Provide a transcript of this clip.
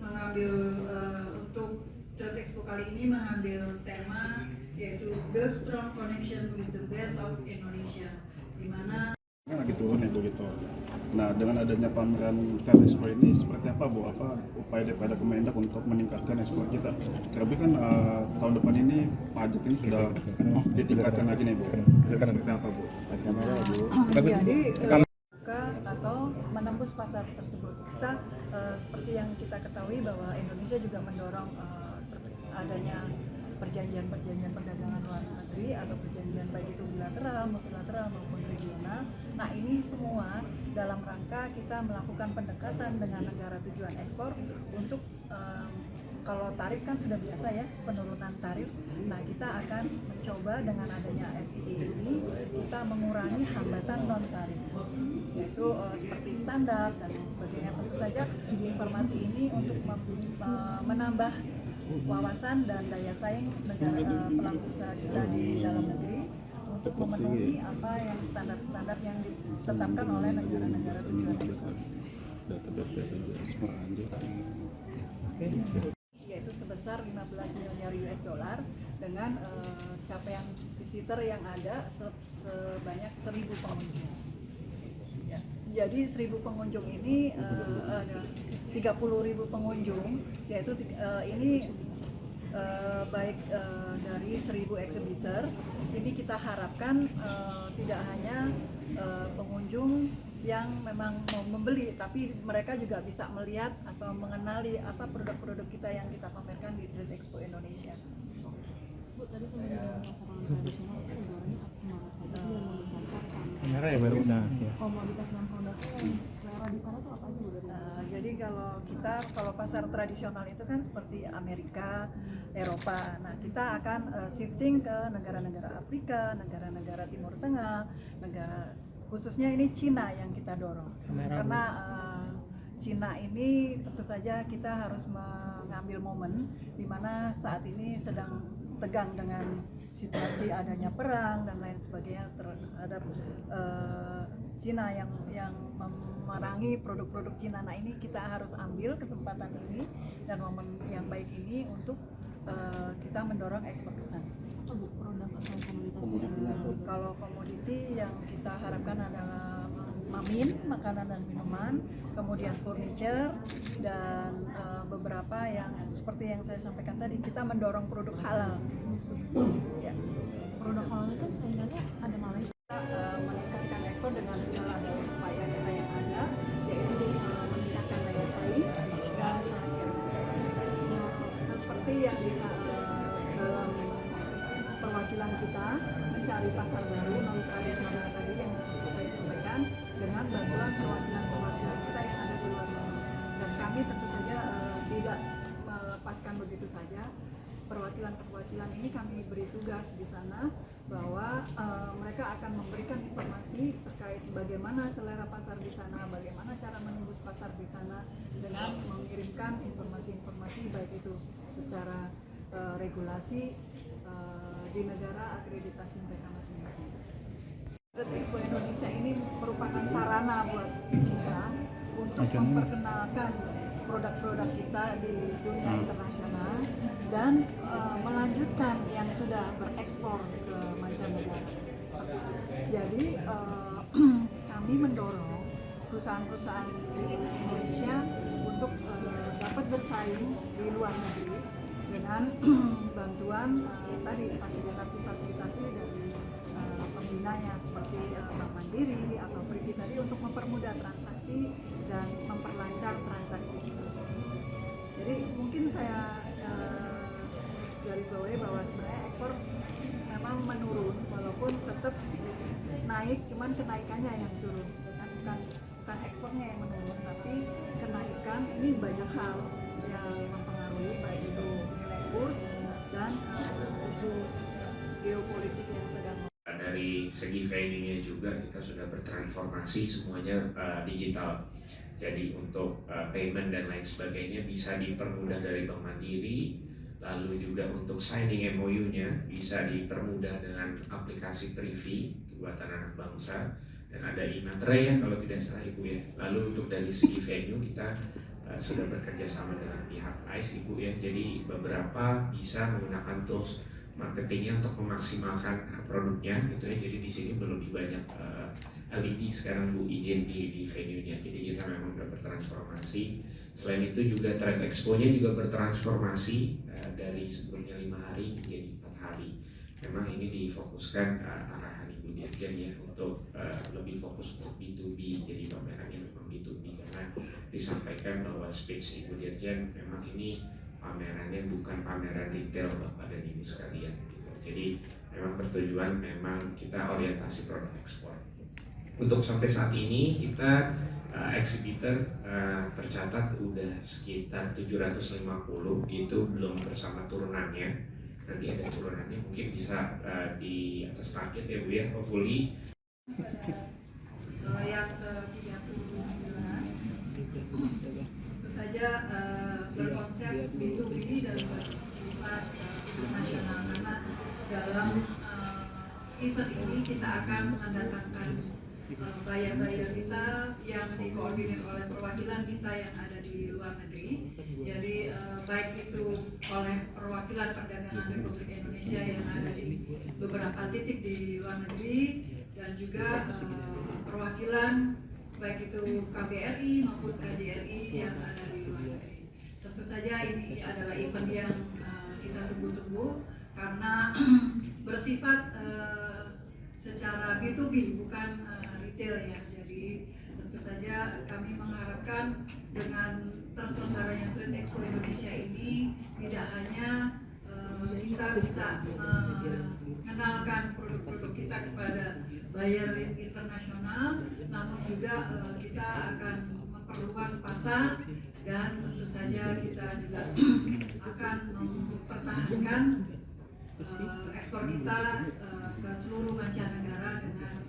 mengambil untuk Trade Expo kali ini mengambil tema yaitu Build Strong Connection with the Best of Indonesia, di mana lagi turun ya Bu gitu. Nah, dengan adanya pameran Trade Expo ini seperti apa Bu? Apa upaya daripada Kemendak untuk meningkatkan ekspor kita? Terlebih kan tahun depan ini pajak ini sudah ditingkatkan lagi nih Bu. Seperti apa Bu? jadi atau menembus pasar tersebut. Kita seperti yang kita ketahui bahwa Indonesia juga mendorong adanya perjanjian perdagangan luar negeri atau perjanjian baik itu bilateral, multilateral maupun regional. Nah, ini semua dalam rangka kita melakukan pendekatan dengan negara tujuan ekspor untuk kalau tarif kan sudah biasa ya, penurunan tarif. Nah, kita akan mencoba dengan adanya FTA ini kita mengurangi hambatan non tarif, yaitu seperti standar dan sebagainya. Tentu saja informasi ini untuk menambah wawasan dan daya saing negara pelaku usaha kita di dalam negeri untuk memenuhi apa yang standar-standar yang ditetapkan oleh negara-negara tujuan ekspor. Yaitu sebesar 15 miliar US dollar dengan capaian visitor yang ada sebanyak 1.000 pengunjung. Ya. Jadi 1.000 pengunjung ini ada 30.000 pengunjung, yaitu ini baik dari 1.000 exhibitor. Jadi kita harapkan tidak hanya pengunjung yang memang mau membeli, tapi mereka juga bisa melihat atau mengenali apa produk-produk kita yang kita pamerkan di Trade Expo Indonesia. Bu, tadi sebelum masalah tradisional itu sebenarnya apa saja merah ya baru udah ya. Komoditas dan produknya yang selera di sana tuh apa aja Bu? Jadi kalau pasar tradisional itu kan seperti Amerika, Eropa. Nah, kita akan shifting ke negara-negara Afrika, negara-negara Timur Tengah, khususnya ini Cina yang kita dorong. Karena Cina ini tentu saja kita harus mengambil momen di mana saat ini sedang tegang dengan situasi adanya perang dan lain sebagainya terhadap Cina yang memerangi produk-produk Cina. Nah, ini kita harus ambil kesempatan ini dan momen yang baik ini untuk kita mendorong ekspor ke sana. Produk atau komoditas? Kalau komoditi yang kita harapkan adalah makanan dan minuman, kemudian furniture, dan beberapa yang seperti yang saya sampaikan tadi, kita mendorong produk halal. Ya. Produk halal itu sebenarnya ada Malaysia. Meningkatkan ekspor dengan ada upaya kita yang ada, yaitu meningkatkan daya saing dan seperti yang dalam perwakilan kita mencari pasar baru non tradisional tadi yang saya sampaikan dengan bantuan perwakilan kita yang ada di luar negeri. Dan kami tentu saja tidak melepaskan begitu saja. Perwakilan ini kami beri tugas di sana bahwa mereka akan memberikan informasi terkait bagaimana selera pasar di sana, bagaimana cara menembus pasar di sana dengan mengirimkan informasi-informasi baik itu secara regulasi di negara akreditasi mereka masing-masing. Trade Expo Indonesia ini merupakan sarana buat kita untuk memperkenalkan produk-produk kita di dunia internasional dan melanjutkan yang sudah berekspor ke mancanegara. Jadi kami mendorong perusahaan-perusahaan di Indonesia untuk dapat bersaing di luar negeri dengan bantuan tadi fasilitasi dari pembinanya seperti Bank Mandiri atau Priki tadi untuk mempermudah transaksi dan memperlancar transaksi. Jadi mungkin saya garis bawahi bahwa sebenarnya ekspor memang menurun walaupun tetap naik, cuman kenaikannya yang turun, bukan ekspornya yang menurun, tapi kenaikan ini banyak hal yang mempengaruhi baik itu nilai kurs dan isu geopolitik yang sedang. Dari segi valuenya juga kita sudah bertransformasi semuanya digital. Jadi untuk payment dan lain sebagainya bisa dipermudah dari Bank Mandiri. Lalu juga untuk signing MOU-nya bisa dipermudah dengan aplikasi Privi buatan anak bangsa. dan ada e-materai ya kalau tidak salah Ibu ya. Lalu untuk dari segi venue kita sudah bekerja sama dengan pihak ICE Ibu ya, jadi beberapa bisa menggunakan tools marketingnya untuk memaksimalkan produknya gitu ya. Jadi di sini lebih banyak LED sekarang Bu izin di venue-nya, jadi kita memang sudah bertransformasi. Selain itu juga Trade Expo-nya juga bertransformasi dari sebelumnya 5 hari menjadi 4 hari. Memang ini difokuskan arahan Ibu Dirjen ya untuk lebih fokus untuk B2B, jadi pamerannya memang B2B karena disampaikan bahwa speech Ibu Dirjen memang ini pamerannya bukan pameran retail Bapak dan Ibu sekalian gitu. Jadi memang bertujuan memang kita orientasi produk ekspor. Untuk sampai saat ini kita exhibitor tercatat udah sekitar 750, itu belum bersama turunannya. Nanti ada turunannya mungkin bisa di atas target ya Bu ya, hopefully. Yang ke-39 tentu saja berkonsep B2B dan bersifat internasional, karena dalam event ini kita akan mendatangkan buyer-buyer kita yang dikoordinir oleh perwakilan kita yang ada di luar negeri. Jadi baik itu oleh perwakilan perdagangan Republik Indonesia yang ada di beberapa titik di luar negeri, dan juga perwakilan baik itu KBRI maupun KJRI yang ada di luar negeri. Tentu saja ini adalah event yang kita tunggu-tunggu karena bersifat secara B2B bukan retail ya. Jadi tentu saja kami mengharapkan dengan terselenggaranya Trade Expo Indonesia ini tidak hanya kita bisa mengenalkan produk-produk kita kepada buyer internasional, namun juga kita akan memperluas pasar, dan tentu saja kita juga akan mempertahankan ekspor kita ke seluruh mancanegara dengan